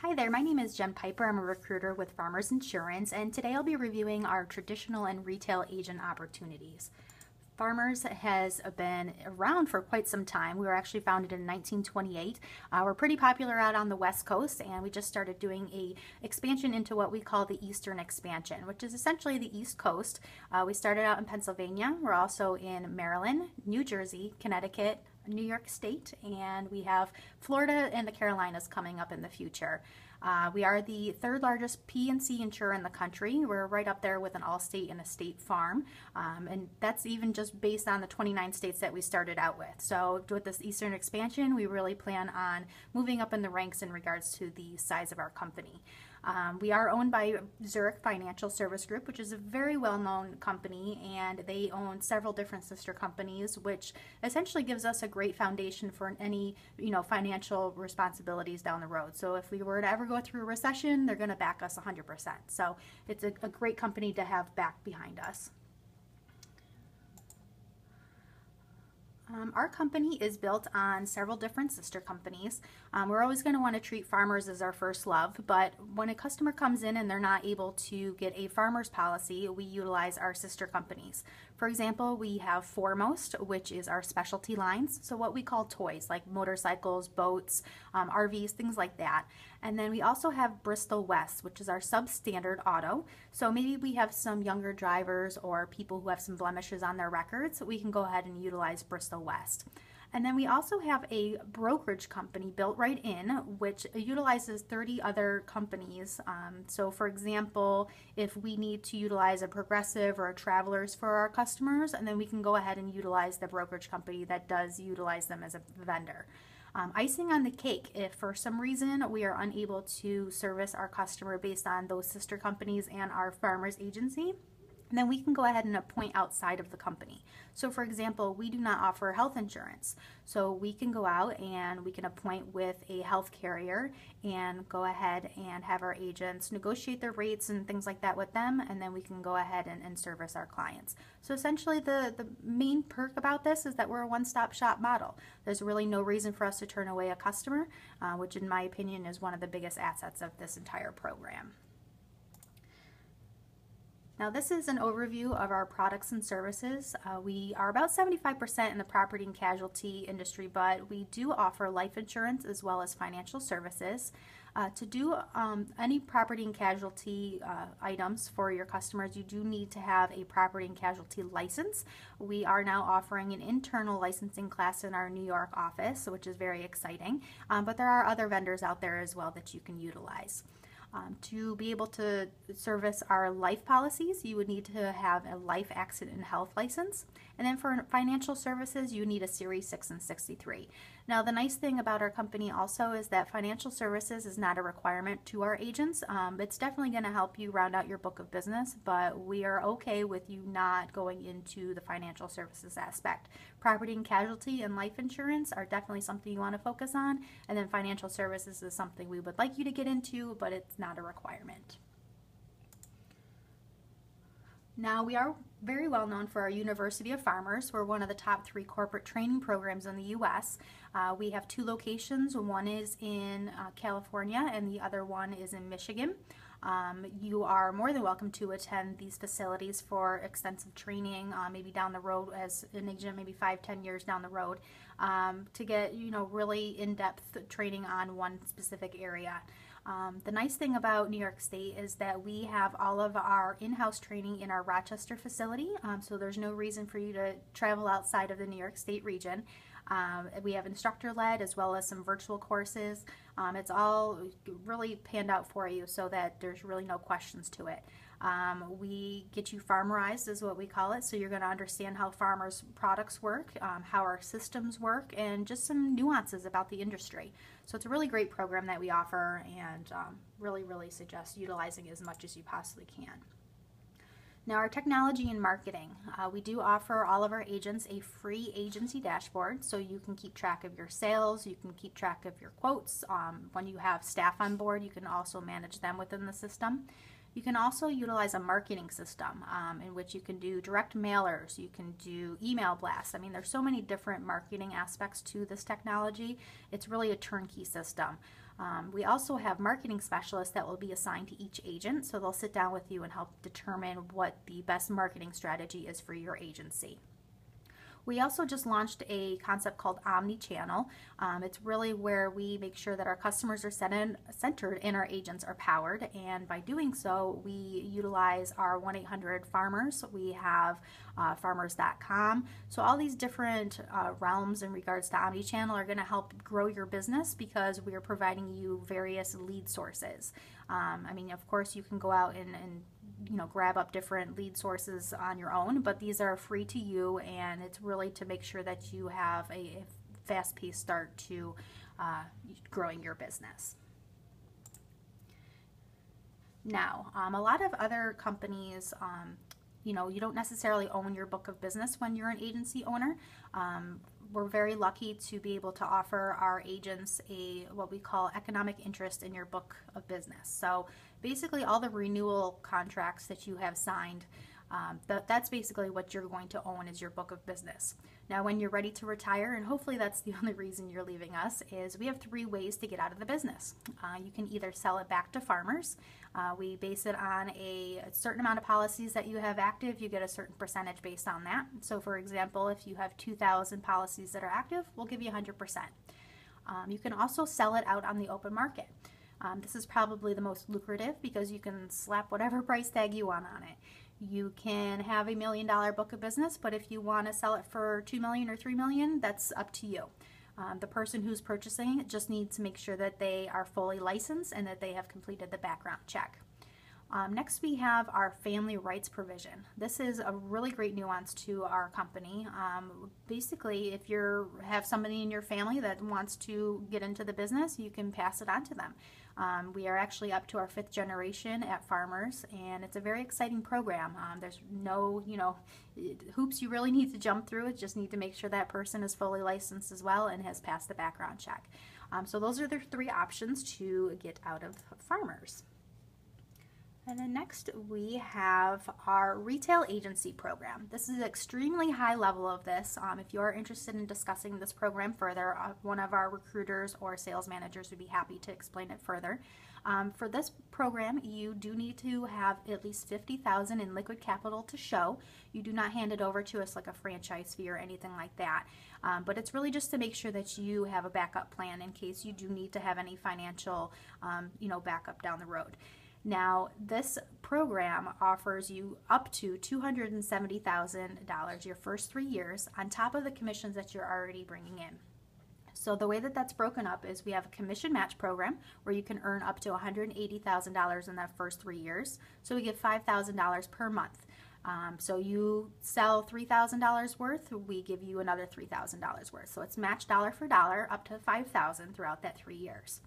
Hi there, my name is Jen Piper. I'm a recruiter with Farmers Insurance, and today I'll be reviewing our traditional and retail agent opportunities. Farmers has been around for quite some time. We were actually founded in 1928. We're pretty popular out on the West Coast, and we just started doing a expansion into what we call the Eastern expansion, which is essentially the East Coast. We started out in Pennsylvania. We're also in Maryland, New Jersey, Connecticut, New York State, and we have Florida and the Carolinas coming up in the future. We are the third largest P&C insurer in the country. We're right up there with an Allstate and a State Farm, and that's even just based on the 29 states that we started out with. So with this Eastern expansion, we really plan on moving up in the ranks in regards to the size of our company. We are owned by Zurich Financial Service Group, which is a very well-known company, and they own several different sister companies, which essentially gives us a great foundation for any, financial responsibilities down the road. So if we were to ever go through a recession, they're going to back us 100%. So it's a great company to have back behind us. Our company is built on several different sister companies. We're always going to want to treat Farmers as our first love, but when a customer comes in and they're not able to get a Farmers policy, we utilize our sister companies. For example, we have Foremost, which is our specialty lines, so what we call toys like motorcycles, boats, RVs, things like that. And then we also have Bristol West, which is our substandard auto. So maybe we have some younger drivers or people who have some blemishes on their records, we can go ahead and utilize Bristol West. And then we also have a brokerage company built right in, which utilizes 30 other companies. So for example, if we need to utilize a Progressive or a Travelers for our customers, and then we can go ahead and utilize the brokerage company that does utilize them as a vendor. Icing on the cake, if for some reason we are unable to service our customer based on those sister companies and our Farmers agency, then we can go ahead and appoint outside of the company. So for example, we do not offer health insurance. So we can go out and we can appoint with a health carrier and go ahead and have our agents negotiate their rates and things like that with them, and then we can go ahead and service our clients. So essentially the main perk about this is that we're a one-stop shop model. There's really no reason for us to turn away a customer, which in my opinion is one of the biggest assets of this entire program. Now this is an overview of our products and services. We are about 75% in the property and casualty industry, but we do offer life insurance as well as financial services. To do any property and casualty items for your customers, you do need to have a property and casualty license. We are now offering an internal licensing class in our New York office, which is very exciting, but there are other vendors out there as well that you can utilize. To be able to service our life policies, you would need to have a life, accident, and health license. And then for financial services, you need a Series 6 and 63. Now, the nice thing about our company also is that financial services is not a requirement to our agents. It's definitely going to help you round out your book of business, but we are okay with you not going into the financial services aspect. Property and casualty and life insurance are definitely something you want to focus on, and then financial services is something we would like you to get into, but it's not a requirement. Now, we are very well known for our University of Farmers. We're one of the top 3 corporate training programs in the U.S. We have 2 locations. One is in California and the other one is in Michigan. You are more than welcome to attend these facilities for extensive training, maybe down the road as an agent, maybe 5-10 years down the road, to get really in-depth training on one specific area. The nice thing about New York State is that we have all of our in-house training in our Rochester facility, so there's no reason for you to travel outside of the New York State region. We have instructor-led as well as some virtual courses. It's all really panned out for you so that there's really no questions to it. We get you farmerized is what we call it, so you're going to understand how Farmers products work, how our systems work, and just some nuances about the industry. So it's a really great program that we offer, and really suggest utilizing as much as you possibly can. Now, our technology and marketing. We do offer all of our agents a free agency dashboard, so you can keep track of your sales, you can keep track of your quotes. When you have staff on board, you can also manage them within the system. You can also utilize a marketing system in which you can do direct mailers, you can do email blasts. I mean, there's so many different marketing aspects to this technology. It's really a turnkey system. We also have marketing specialists that will be assigned to each agent, so they'll sit down with you and help determine what the best marketing strategy is for your agency. We also just launched a concept called Omni-Channel. It's really where we make sure that our customers are centered and our agents are powered. And by doing so, we utilize our 1-800-Farmers. We have farmers.com. So all these different realms in regards to Omni-Channel are going to help grow your business because we are providing you various lead sources. I mean, of course, you can go out and grab up different lead sources on your own, but these are free to you, and it's really to make sure that you have a fast-paced start to growing your business. Now, a lot of other companies, you don't necessarily own your book of business when you're an agency owner. We're very lucky to be able to offer our agents what we call economic interest in your book of business. So basically all the renewal contracts that you have signed, that's basically what you're going to own is your book of business. Now when you're ready to retire, and hopefully that's the only reason you're leaving us, is we have 3 ways to get out of the business. You can either sell it back to farmers. We base it on a certain amount of policies that you have active. You get a certain percentage based on that. So for example, if you have 2,000 policies that are active, we'll give you 100%. You can also sell it out on the open market. This is probably the most lucrative because you can slap whatever price tag you want on it. You can have $1 million book of business, but if you want to sell it for $2 million or $3 million, that's up to you. The person who's purchasing it just needs to make sure that they are fully licensed and that they have completed the background check. Next we have our family rights provision. This is a really great nuance to our company. Basically, if you have somebody in your family that wants to get into the business, you can pass it on to them. We are actually up to our 5th generation at Farmers, and it's a very exciting program. There's no, hoops you really need to jump through. It just need to make sure that person is fully licensed as well and has passed the background check. So those are the 3 options to get out of Farmers. And then next we have our retail agency program. This is an extremely high level of this. If you are interested in discussing this program further, one of our recruiters or sales managers would be happy to explain it further. For this program, you do need to have at least $50,000 in liquid capital to show. You do not hand it over to us like a franchise fee or anything like that. But it's really just to make sure that you have a backup plan in case you do need to have any financial, backup down the road. Now, this program offers you up to $270,000 your first 3 years on top of the commissions that you're already bringing in. So the way that that's broken up is we have a commission match program where you can earn up to $180,000 in that first 3 years. So we give $5,000 per month. So you sell $3,000 worth, we give you another $3,000 worth. So it's matched dollar for dollar up to $5,000 throughout that 3 years.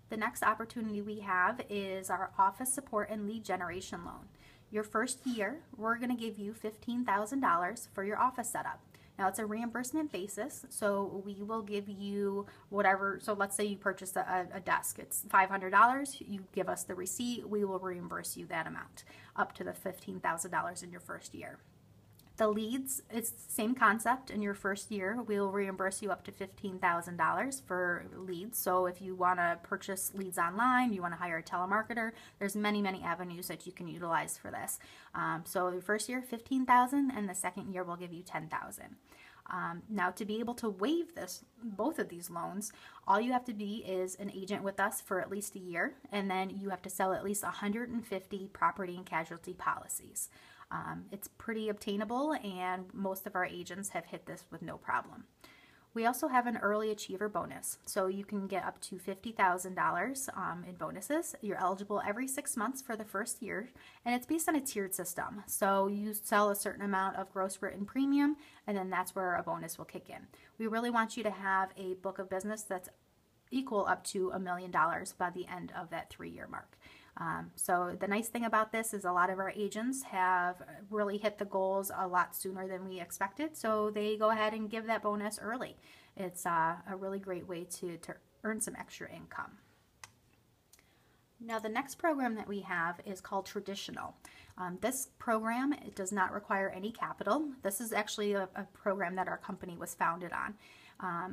The next opportunity we have is our office support and lead generation loan. Your first year, we're going to give you $15,000 for your office setup. Now it's a reimbursement basis, so we will give you whatever. So let's say you purchase a desk. It's $500. You give us the receipt. We will reimburse you that amount up to the $15,000 in your first year. The leads, it's the same concept. In your first year, we'll reimburse you up to $15,000 for leads. So if you want to purchase leads online, you want to hire a telemarketer, there's many, many avenues that you can utilize for this. So the first year, $15,000, and the second year, we'll give you $10,000. Now, to be able to waive both of these loans, all you have to be is an agent with us for at least a year, and then you have to sell at least 150 property and casualty policies. It's pretty obtainable, and most of our agents have hit this with no problem. We also have an early achiever bonus, so you can get up to $50,000 in bonuses. You're eligible every 6 months for the first year, and it's based on a tiered system. So you sell a certain amount of gross written premium, and then that's where a bonus will kick in. We really want you to have a book of business that's equal up to $1 million by the end of that 3-year mark. So the nice thing about this is a lot of our agents have really hit the goals a lot sooner than we expected, so they go ahead and give that bonus early. It's a really great way to earn some extra income. Now the next program that we have is called Traditional. This program, it does not require any capital. This is actually a program that our company was founded on.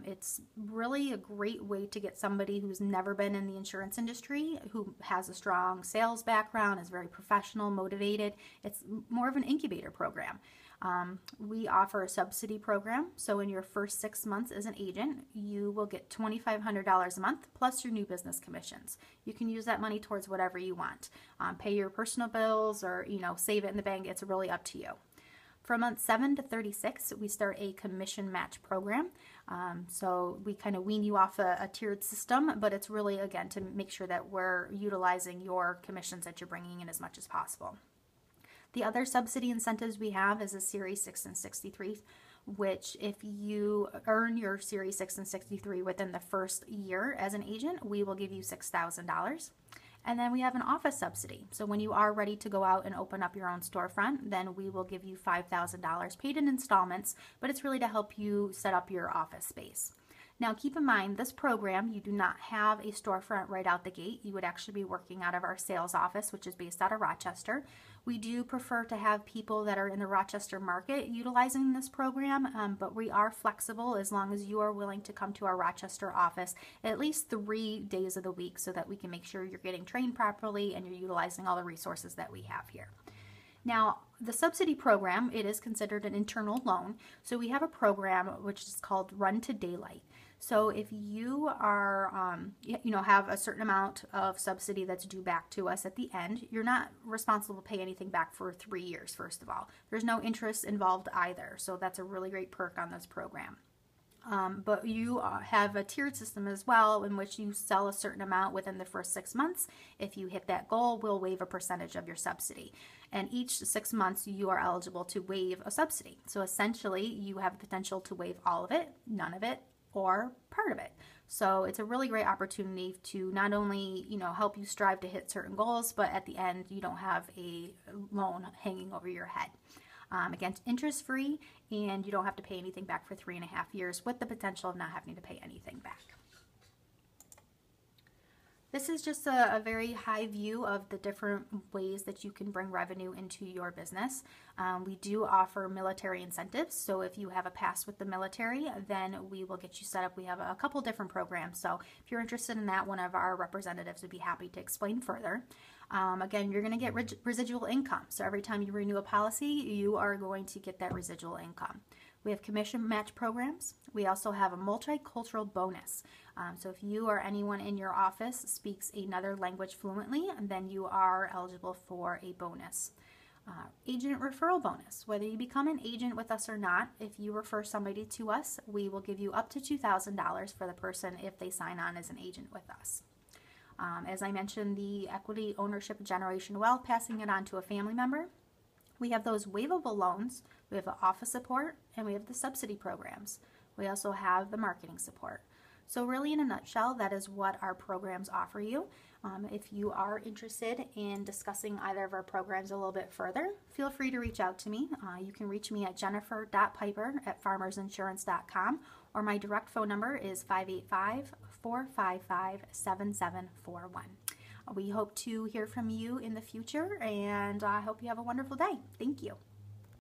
It's really a great way to get somebody who's never been in the insurance industry, who has a strong sales background, is very professional, motivated. It's more of an incubator program. We offer a subsidy program, so in your first 6 months as an agent, you will get $2,500 a month plus your new business commissions. You can use that money towards whatever you want. Pay your personal bills or, save it in the bank. It's really up to you. For months 7 to 36, we start a commission match program. So we kind of wean you off a tiered system, but it's really, again, to make sure that we're utilizing your commissions that you're bringing in as much as possible. The other subsidy incentives we have is a Series 6 and 63, which if you earn your Series 6 and 63 within the first year as an agent, we will give you $6,000. And then we have an office subsidy. So when you are ready to go out and open up your own storefront, then we will give you $5,000 paid in installments, but it's really to help you set up your office space. Now keep in mind, this program, you do not have a storefront right out the gate. You would actually be working out of our sales office, which is based out of Rochester. We do prefer to have people that are in the Rochester market utilizing this program, but we are flexible as long as you are willing to come to our Rochester office at least 3 days of the week so that we can make sure you're getting trained properly and you're utilizing all the resources that we have here. Now, the subsidy program, it is considered an internal loan. So we have a program which is called Run to Daylight. So if you are, have a certain amount of subsidy that's due back to us at the end, you're not responsible to pay anything back for 3 years, first of all. There's no interest involved either. So that's a really great perk on this program. But you have a tiered system as well in which you sell a certain amount within the first 6 months. If you hit that goal, we'll waive a percentage of your subsidy. And each 6 months, you are eligible to waive a subsidy. So essentially, you have the potential to waive all of it, none of it, or part of it. So it's a really great opportunity to not only, help you strive to hit certain goals, but at the end, you don't have a loan hanging over your head. Again, interest-free, and you don't have to pay anything back for 3.5 years with the potential of not having to pay anything back. This is just a very high view of the different ways that you can bring revenue into your business. We do offer military incentives, so if you have a pass with the military, then we will get you set up. We have a couple different programs, so if you're interested in that, one of our representatives would be happy to explain further. Again, you're going to get residual income, so every time you renew a policy, you are going to get that residual income. We have commission match programs. We also have a multicultural bonus. So if you or anyone in your office speaks another language fluently, then you are eligible for a bonus. Agent referral bonus. Whether you become an agent with us or not, if you refer somebody to us, we will give you up to $2,000 for the person if they sign on as an agent with us. As I mentioned, the equity ownership generation wealth, passing it on to a family member. We have those waivable loans, we have the office support, and we have the subsidy programs. We also have the marketing support. So really, in a nutshell, that is what our programs offer you. If you are interested in discussing either of our programs a little bit further, feel free to reach out to me. You can reach me at jennifer.piper@farmersinsurance.com, or my direct phone number is 585-455-7741. We hope to hear from you in the future, and I hope you have a wonderful day. Thank you.